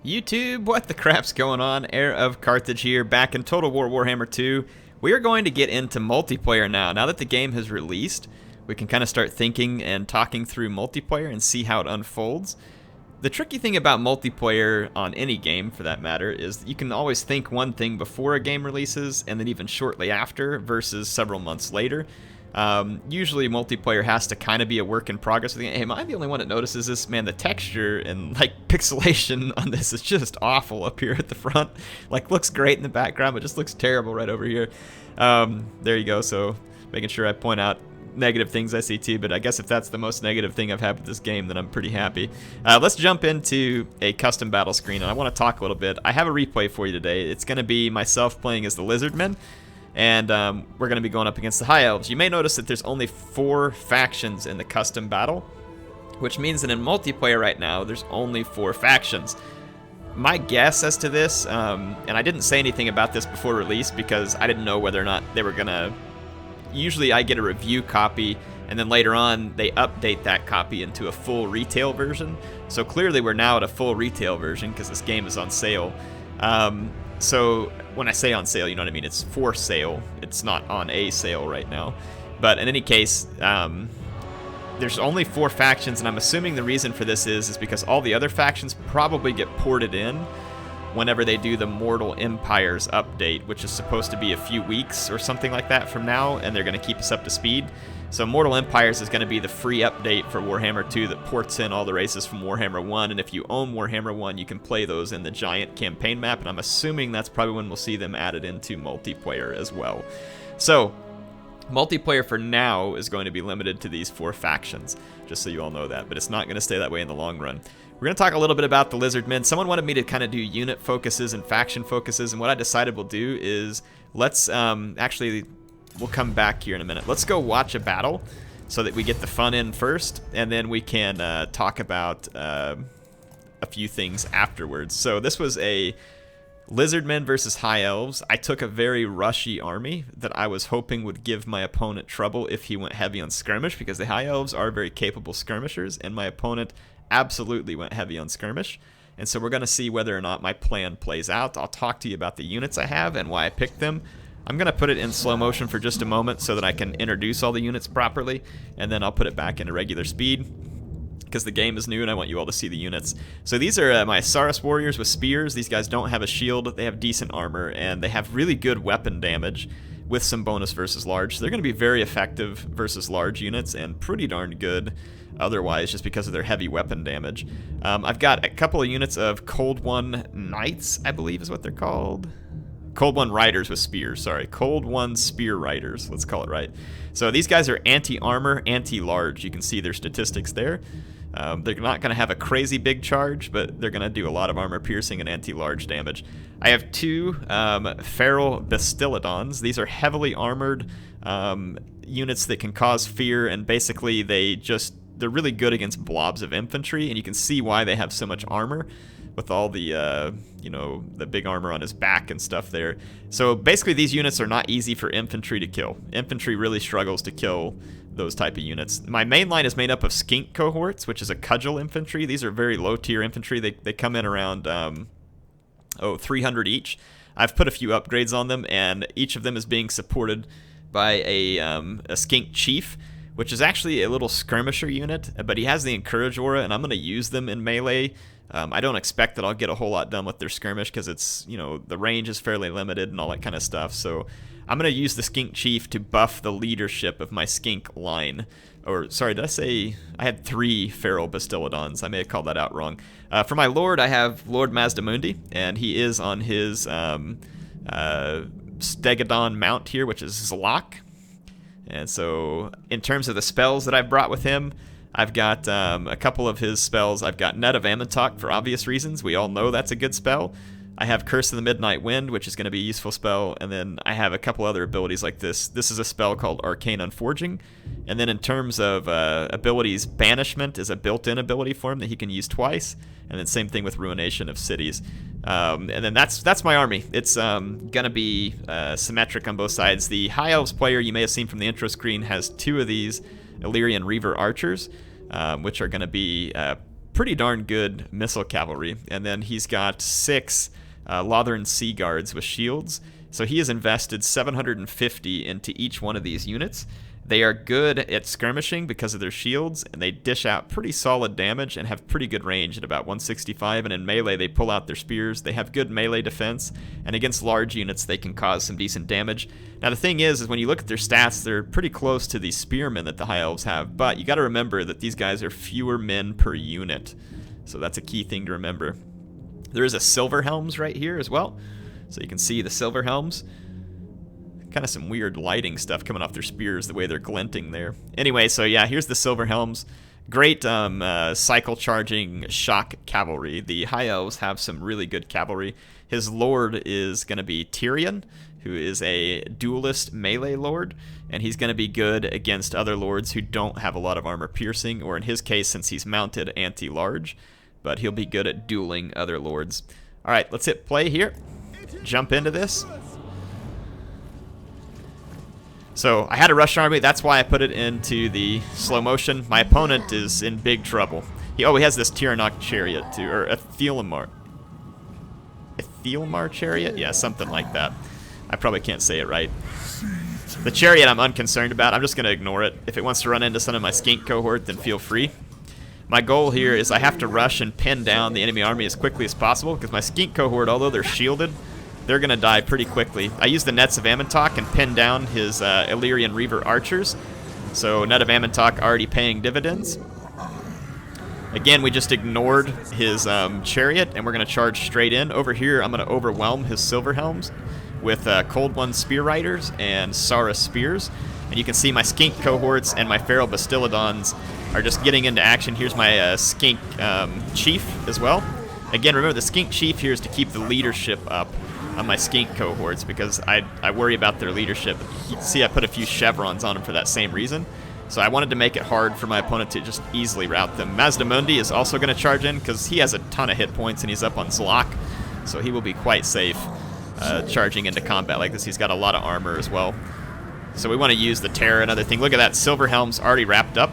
YouTube, what the crap's going on? HeirofCarthage here, back in Total War Warhammer 2. We are going to get into multiplayer now. Now that the game has released, we can kind of start thinking and talking through multiplayer and see how it unfolds. The tricky thing about multiplayer on any game, for that matter, is that you can always think one thing before a game releases and then even shortly after versus several months later. Usually multiplayer has to kind of be a work in progress. Hey, am I the only one that notices this? Man, the texture and like pixelation on this is just awful up here at the front. Like, looks great in the background, but just looks terrible right over here. There you go. So making sure I point out negative things I see too, but I guess if that's the most negative thing I've had with this game, then I'm pretty happy. Let's jump into a custom battle screen, and I want to talk a little bit. I have a replay for you today. It's going to be myself playing as the Lizardmen, and we're going to be going up against the High Elves. You may notice that there's only 4 factions in the custom battle, which means that in multiplayer right now, there's only 4 factions. My guess as to this, and I didn't say anything about this before release because I didn't know whether or not they were going to... Usually I get a review copy, and then later on they update that copy into a full retail version. So clearly we're now at a full retail version because this game is on sale. So when I say on sale, you know what I mean? It's for sale. It's not on a sale right now. But in any case, there's only 4 factions, and I'm assuming the reason for this is because all the other factions probably get ported in whenever they do the Mortal Empires update, which is supposed to be a few weeks or something like that from now, and they're going to keep us up to speed. So Mortal Empires is going to be the free update for Warhammer 2 that ports in all the races from Warhammer 1, and if you own Warhammer 1, you can play those in the giant campaign map, and I'm assuming that's probably when we'll see them added into multiplayer as well. So multiplayer for now is going to be limited to these 4 factions, just so you all know that, but it's not going to stay that way in the long run. We're going to talk a little bit about the Lizardmen. Someone wanted me to kind of do unit focuses and faction focuses, and what I decided we'll do is let's actually, we'll come back here in a minute. Let's go watch a battle so that we get the fun in first, and then we can talk about a few things afterwards. So this was a Lizardmen versus High Elves. I took a very rushy army that I was hoping would give my opponent trouble if he went heavy on skirmish, because the High Elves are very capable skirmishers, and my opponent absolutely went heavy on skirmish. And so we're going to see whether or not my plan plays out. I'll talk to you about the units I have and why I picked them. I'm going to put it in slow motion for just a moment so that I can introduce all the units properly, and then I'll put it back into regular speed because the game is new and I want you all to see the units. So these are my Saurus warriors with spears. These guys don't have a shield, they have decent armor, and they have really good weapon damage with some bonus versus large. So they're going to be very effective versus large units and pretty darn good otherwise, just because of their heavy weapon damage. I've got a couple of units of Cold One Knights, I believe is what they're called. Cold One Riders with spears, sorry. Cold One Spear Riders, let's call it right. So these guys are anti-armor, anti-large. You can see their statistics there. They're not going to have a crazy big charge, but they're going to do a lot of armor piercing and anti-large damage. I have 2 Feral Bastiladons. These are heavily armored units that can cause fear, and basically they're really good against blobs of infantry, and you can see why they have so much armor with all the, the big armor on his back and stuff there. So basically these units are not easy for infantry to kill. Infantry really struggles to kill those type of units. My main line is made up of skink cohorts, which is a cudgel infantry. These are very low tier infantry. They come in around 300 each. I've put a few upgrades on them, and each of them is being supported by a skink chief, which is actually a little skirmisher unit, but he has the encourage aura, and I'm going to use them in melee. I don't expect that I'll get a whole lot done with their skirmish because it's, the range is fairly limited and all that kind of stuff. So I'm going to use the skink chief to buff the leadership of my skink line. Or, sorry, did I say I had 3 feral Bastiladons? I may have called that out wrong. For my lord, I have Lord Mazdamundi, and he is on his Stegodon mount here, which is Zlok. And so in terms of the spells that I've brought with him, I've got a couple of his spells. I've got Net of Ammontok for obvious reasons. We all know that's a good spell. I have Curse of the Midnight Wind, which is going to be a useful spell. And then I have a couple other abilities like this. This is a spell called Arcane Unforging. And then in terms of abilities, Banishment is a built-in ability for him that he can use twice. And then same thing with Ruination of Cities. And then that's my army. It's going to be symmetric on both sides. The High Elves player, you may have seen from the intro screen, has 2 of these Illyrian Reaver Archers, which are going to be pretty darn good missile cavalry. And then he's got 6 Lothern Sea Guards with shields. So he has invested 750 into each one of these units. They are good at skirmishing because of their shields, and they dish out pretty solid damage and have pretty good range at about 165, and in melee they pull out their spears. They have good melee defense, and against large units they can cause some decent damage. Now the thing is when you look at their stats, they're pretty close to the spearmen that the High Elves have, but you gotta remember that these guys are fewer men per unit. So that's a key thing to remember. There is a Silver Helms right here as well, so you can see the Silver Helms. Kind of some weird lighting stuff coming off their spears, the way they're glinting there. Anyway, so yeah, here's the Silver Helms. Great cycle charging shock cavalry. The High Elves have some really good cavalry. His lord is going to be Tyrion, who is a duelist melee lord, and he's going to be good against other lords who don't have a lot of armor piercing, or in his case, since he's mounted, anti-large, but he'll be good at dueling other lords. All right, let's hit play here. Jump into this. So I had a rush army, that's why I put it into the slow motion. My opponent is in big trouble. He has this Tyrion chariot too, or a Thelmar chariot? Yeah, something like that. I probably can't say it right. The chariot I'm unconcerned about, I'm just going to ignore it. If it wants to run into some of my skink cohort, then feel free. My goal here is I have to rush and pin down the enemy army as quickly as possible, because my skink cohort, although they're shielded, they're going to die pretty quickly. I use the Nets of Amantok and pin down his Illyrian Reaver archers. So Net of Amantok already paying dividends. Again, we just ignored his chariot, and we're going to charge straight in. Over here, I'm going to overwhelm his Silver Helms with Cold One Spear Riders and Sara Spears. And you can see my skink cohorts and my Feral Bastillodons are just getting into action. Here's my skink chief as well. Again, remember the skink chief here is to keep the leadership up on my skink cohorts, because I worry about their leadership. You can see I put a few chevrons on them for that same reason. So I wanted to make it hard for my opponent to just easily rout them. Mazdamundi is also going to charge in because he has a ton of hit points and he's up on Zlok, so he will be quite safe charging into combat like this. He's got a lot of armor as well. So we want to use the Terror and other thing. Look at that, Silver Helm's already wrapped up.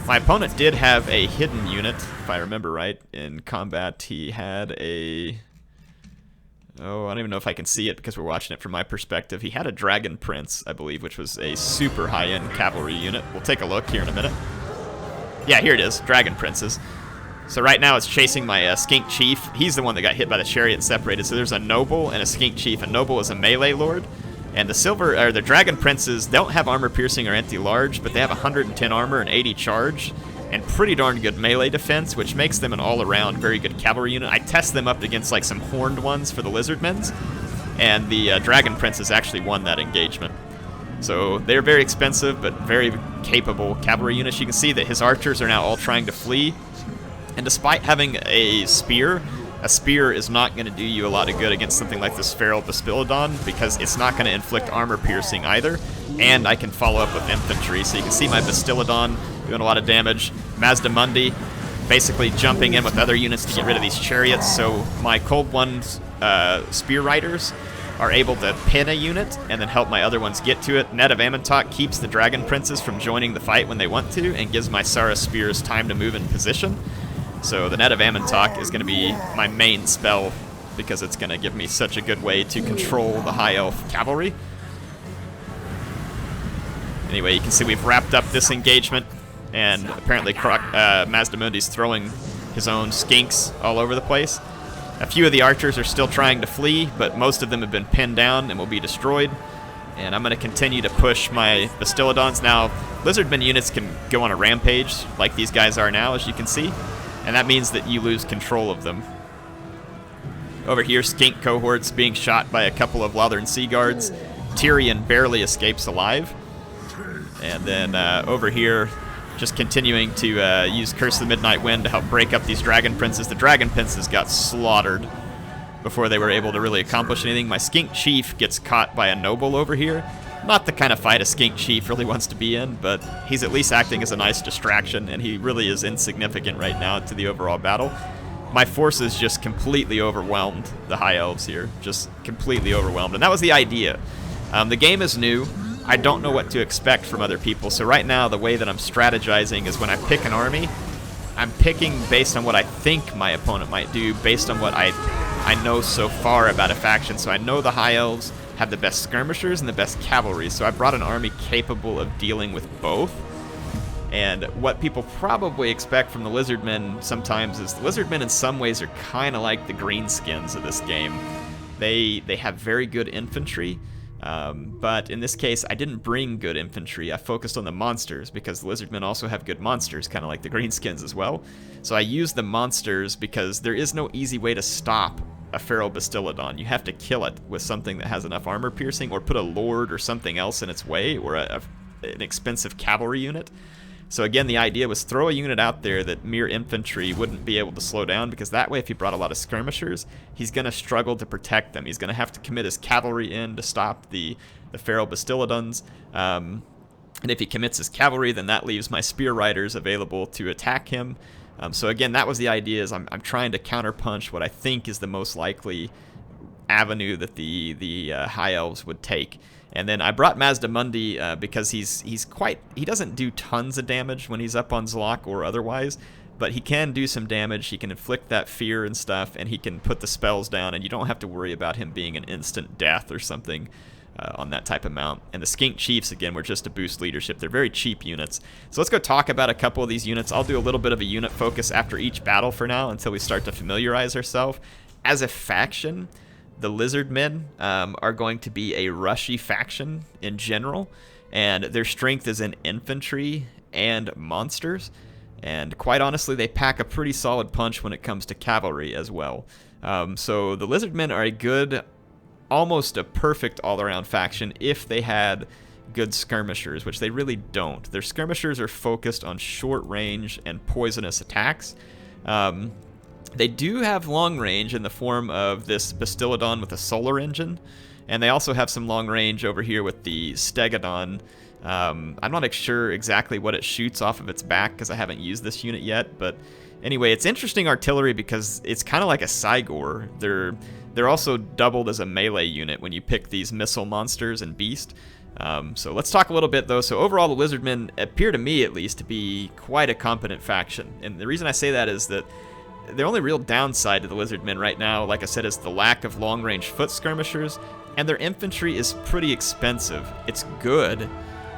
My opponent did have a hidden unit, if I remember right. In combat, he had a... Oh, I don't even know if I can see it because we're watching it from my perspective. He had a Dragon Prince, I believe, which was a super high-end cavalry unit. We'll take a look here in a minute. Yeah, here it is, Dragon Princes. So right now it's chasing my Skink Chief. He's the one that got hit by the chariot and separated. So there's a Noble and a Skink Chief. A Noble is a melee lord. And the Dragon Princes don't have armor piercing or anti-large, but they have 110 armor and 80 charge. And pretty darn good melee defense, which makes them an all-around very good cavalry unit. I test them up against like some horned ones for the Lizardmen, and the Dragon Princes actually won that engagement. So they're very expensive, but very capable cavalry units. You can see that his archers are now all trying to flee, and despite having a spear is not going to do you a lot of good against something like this Feral Bastillodon, because it's not going to inflict armor piercing either, and I can follow up with infantry. So you can see my Bastillodon doing a lot of damage. Mazdamundi basically jumping in with other units to get rid of these chariots. So my Cold One's Spear Riders are able to pin a unit and then help my other ones get to it. Net of Amantok keeps the Dragon Princes from joining the fight when they want to and gives my Sara Spears time to move in position. So the Net of Amantok is going to be my main spell because it's going to give me such a good way to control the High Elf cavalry. Anyway, you can see we've wrapped up this engagement. And apparently Mazdamundi's throwing his own skinks all over the place. A few of the archers are still trying to flee, but most of them have been pinned down and will be destroyed. And I'm going to continue to push my Bastillodons. Now, Lizardmen units can go on a rampage like these guys are now, as you can see. And that means that you lose control of them. Over here, skink cohorts being shot by a couple of Lothern Sea Guards. Tyrion barely escapes alive. And then over here, just continuing to use Curse of the Midnight Wind to help break up these Dragon Princes. The Dragon Princes got slaughtered before they were able to really accomplish anything. My Skink Chief gets caught by a Noble over here. Not the kind of fight a Skink Chief really wants to be in, but he's at least acting as a nice distraction, and he really is insignificant right now to the overall battle. My forces just completely overwhelmed the High Elves here. Just completely overwhelmed, and that was the idea. The game is new. I don't know what to expect from other people, so right now the way that I'm strategizing is when I pick an army, I'm picking based on what I think my opponent might do, based on what I know so far about a faction. So I know the High Elves have the best skirmishers and the best cavalry, so I brought an army capable of dealing with both. And what people probably expect from the Lizardmen sometimes is the Lizardmen in some ways are kind of like the greenskins of this game. They have very good infantry, but in this case I didn't bring good infantry. I focused on the monsters because the Lizardmen also have good monsters, kind of like the greenskins as well. So I used the monsters because there is no easy way to stop a Feral Bastiladon. You have to kill it with something that has enough armor piercing, or put a lord or something else in its way, or an expensive cavalry unit. So again, the idea was throw a unit out there that mere infantry wouldn't be able to slow down, because that way if he brought a lot of skirmishers, he's going to struggle to protect them. He's going to have to commit his cavalry in to stop the Feral Bastiladons. And if he commits his cavalry, then that leaves my spear riders available to attack him. So again, that was the idea, is I'm trying to counterpunch what I think is the most likely avenue that the High Elves would take. And then I brought Mazdamundi because he doesn't do tons of damage when he's up on Zlok or otherwise, but he can do some damage. He can inflict that fear and stuff, and he can put the spells down, and you don't have to worry about him being an instant death or something on that type of mount. And the Skink Chiefs, again, were just to boost leadership. They're very cheap units. So let's go talk about a couple of these units. I'll do a little bit of a unit focus after each battle for now until we start to familiarize ourselves. As a faction, the Lizardmen are going to be a rushy faction in general, and their strength is in infantry and monsters. And quite honestly, they pack a pretty solid punch when it comes to cavalry as well. So the Lizardmen are a good, almost a perfect all-around faction if they had good skirmishers, which they really don't. Their skirmishers are focused on short range and poisonous attacks. They do have long range in the form of this Bastiladon with a solar engine, and they also have some long range over here with the Stegodon. I'm not sure exactly what it shoots off of its back because I haven't used this unit yet, but anyway, it's interesting artillery because it's kind of like a Cygor. They're also doubled as a melee unit when you pick these missile monsters and beast. So let's talk a little bit though. So overall, the Lizardmen appear to me at least to be quite a competent faction, and the reason I say that is that the only real downside to the Lizardmen right now, like I said, is the lack of long-range foot skirmishers, and their infantry is pretty expensive. It's good,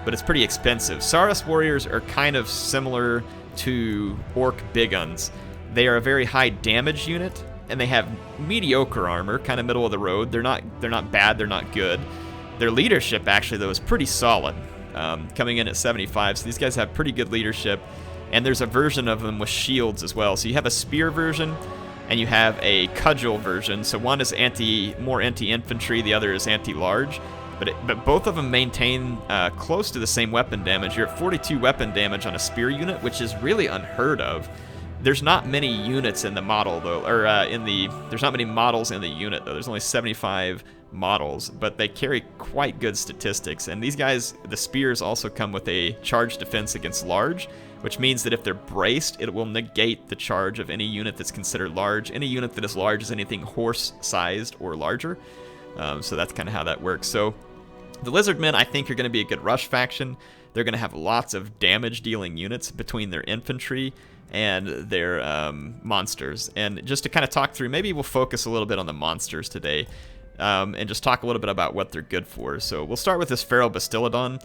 but it's pretty expensive. Saurus warriors are kind of similar to Orc Biguns. They are a very high damage unit, and they have mediocre armor, kind of middle of the road. They're not bad, they're not good. Their leadership, actually, though, is pretty solid, coming in at 75, so these guys have pretty good leadership. And there's a version of them with shields as well. So you have a spear version, and you have a cudgel version. So one is more anti-infantry, the other is anti-large. But both of them maintain close to the same weapon damage. You're at 42 weapon damage on a spear unit, which is really unheard of. There's not many units in the model though, or there's not many models in the unit though. There's only 75 models, but they carry quite good statistics. And these guys, the spears also come with a charge defense against large, which means that if they're braced, it will negate the charge of any unit that's considered large. Any unit that is large is anything horse-sized or larger. So that's kind of how that works. So the Lizardmen, I think, are going to be a good rush faction. They're going to have lots of damage-dealing units between their infantry and their monsters. And just to kind of talk through, maybe we'll focus a little bit on the monsters today, and just talk a little bit about what they're good for. So we'll start with this Feral Bastiladon.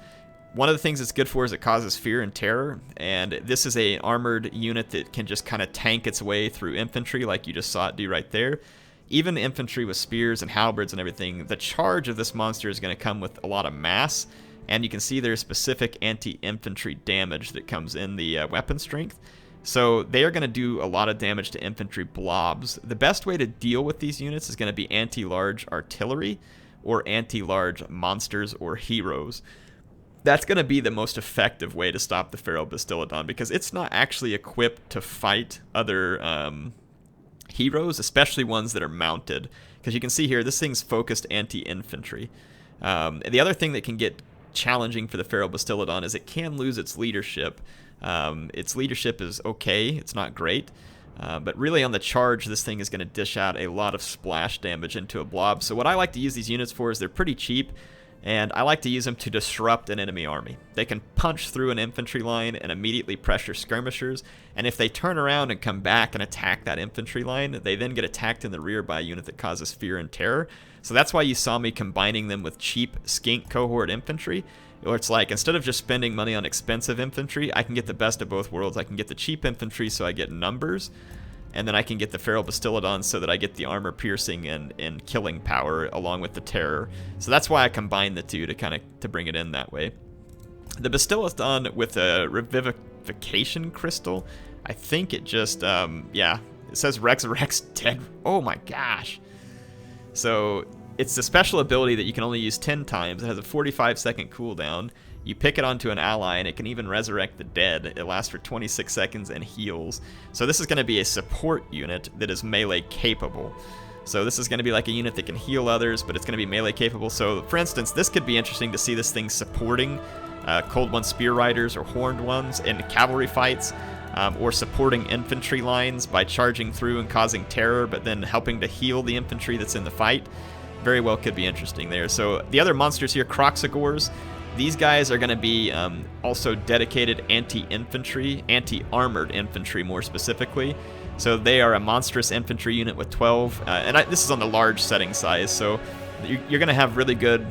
One of the things it's good for is it causes fear and terror, and this is an armored unit that can just kind of tank its way through infantry like you just saw it do right there. Even infantry with spears and halberds and everything, the charge of this monster is going to come with a lot of mass, and you can see there's specific anti-infantry damage that comes in the weapon strength. So they are going to do a lot of damage to infantry blobs. The best way to deal with these units is going to be anti-large artillery or anti-large monsters or heroes. That's going to be the most effective way to stop the Feral Bastiladon, because it's not actually equipped to fight other heroes, especially ones that are mounted. Because you can see here, this thing's focused anti-infantry. The other thing that can get challenging for the Feral Bastiladon is it can lose its leadership. Its leadership is okay, it's not great. But really on the charge, this thing is going to dish out a lot of splash damage into a blob. So what I like to use these units for is they're pretty cheap. and I like to use them to disrupt an enemy army. They can punch through an infantry line and immediately pressure skirmishers, and if they turn around and come back and attack that infantry line, they then get attacked in the rear by a unit that causes fear and terror. So that's why you saw me combining them with cheap skink cohort infantry, or it's like, instead of just spending money on expensive infantry, I can get the best of both worlds. I can get the cheap infantry so I get numbers, and then I can get the Feral Bastiladon so that I get the armor piercing and killing power along with the terror. So that's why I combine the two to bring it in that way. The Bastiladon with a revivification crystal, I think it just, yeah, it says resurrects dead. Oh my gosh. So it's a special ability that you can only use 10 times. It has a 45-second cooldown. You pick it onto an ally, and it can even resurrect the dead. It lasts for 26 seconds and heals. So this is going to be a support unit that is melee capable. So this is going to be like a unit that can heal others, but it's going to be melee capable. So for instance, this could be interesting to see this thing supporting Cold One Spear Riders or Horned Ones in cavalry fights, or supporting infantry lines by charging through and causing terror, but then helping to heal the infantry that's in the fight. Very well could be interesting there. So the other monsters here, Croxagores. These guys are going to be also dedicated anti-infantry, anti-armored infantry more specifically. So they are a monstrous infantry unit with 12, and this is on the large setting size, so you're going to have really good...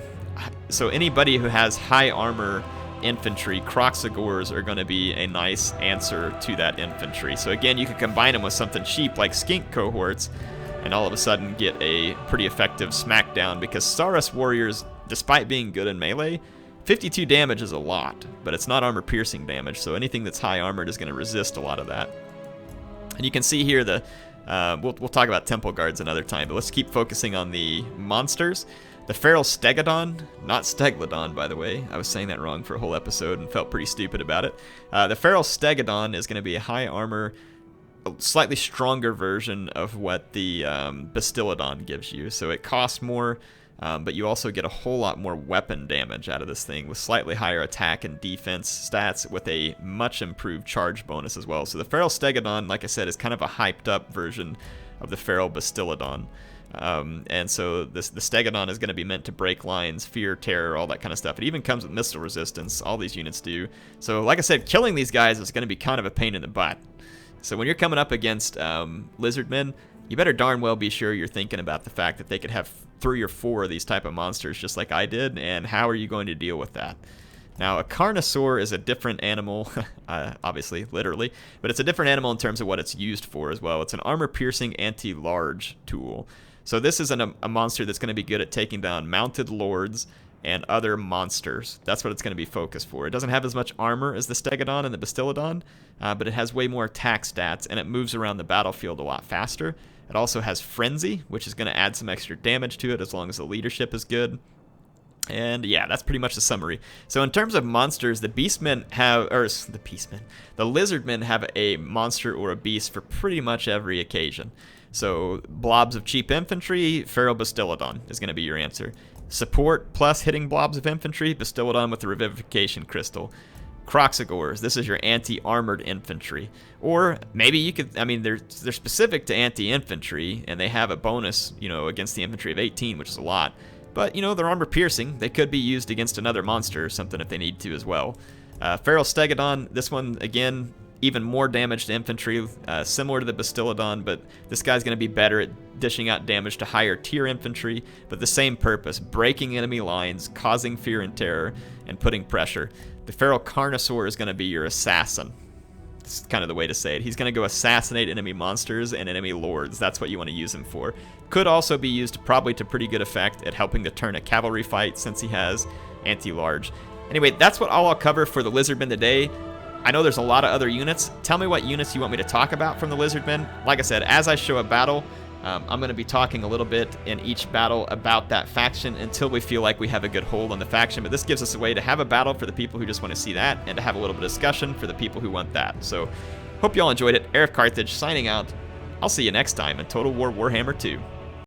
So anybody who has high armor infantry, Croxagores are going to be a nice answer to that infantry. So again, you can combine them with something cheap like skink cohorts, and all of a sudden get a pretty effective smackdown, because Saurus warriors, despite being good in melee, 52 damage is a lot, but it's not armor piercing damage, so anything that's high armored is going to resist a lot of that. And you can see here we'll talk about temple guards another time, but let's keep focusing on the monsters. The Feral Stegodon, not Steglodon by the way, I was saying that wrong for a whole episode and felt pretty stupid about it. The Feral Stegodon is going to be a high armor, a slightly stronger version of what the Bastiladon gives you, so it costs more. But you also get a whole lot more weapon damage out of this thing with slightly higher attack and defense stats with a much improved charge bonus as well. So the Feral Stegodon, like I said, is kind of a hyped up version of the Feral Bastiladon. And so the Stegodon is going to be meant to break lines, fear, terror, all that kind of stuff. It even comes with missile resistance. All these units do. So like I said, killing these guys is going to be kind of a pain in the butt. So when you're coming up against Lizardmen, you better darn well be sure you're thinking about the fact that they could have 3 or 4 of these type of monsters just like I did, and how are you going to deal with that? Now, a Carnosaur is a different animal, obviously, literally, but it's a different animal in terms of what it's used for as well. It's an armor-piercing anti-large tool. So this is a monster that's going to be good at taking down mounted lords and other monsters. That's what it's going to be focused for. It doesn't have as much armor as the Stegodon and the Bastiladon, but it has way more attack stats, and it moves around the battlefield a lot faster. It also has Frenzy, which is going to add some extra damage to it as long as the leadership is good. And yeah, that's pretty much the summary. So in terms of monsters, the Lizardmen have a monster or a beast for pretty much every occasion. So blobs of cheap infantry, Feral Bastiladon is going to be your answer. Support plus hitting blobs of infantry, Bastiladon with the revivification crystal. Croxagores, this is your anti-armored infantry. Or maybe you could, I mean, they're specific to anti-infantry, and they have a bonus, against the infantry of 18, which is a lot. But, they're armor-piercing. They could be used against another monster or something if they need to as well. Feral Stegodon, this one, again, even more damage to infantry, similar to the Bastiladon, but this guy's going to be better at dishing out damage to higher tier infantry, but the same purpose, breaking enemy lines, causing fear and terror, and putting pressure. The Feral Carnosaur is going to be your assassin. It's kind of the way to say it. He's going to go assassinate enemy monsters and enemy lords. That's what you want to use him for. Could also be used probably to pretty good effect at helping to turn a cavalry fight since he has anti-large. Anyway, that's what I'll cover for the Lizardmen today. I know there's a lot of other units. Tell me what units you want me to talk about from the Lizardmen. Like I said, as I show a battle, I'm going to be talking a little bit in each battle about that faction until we feel like we have a good hold on the faction. But this gives us a way to have a battle for the people who just want to see that, and to have a little bit of discussion for the people who want that. So, hope you all enjoyed it. HeirofCarthage signing out. I'll see you next time in Total War Warhammer 2.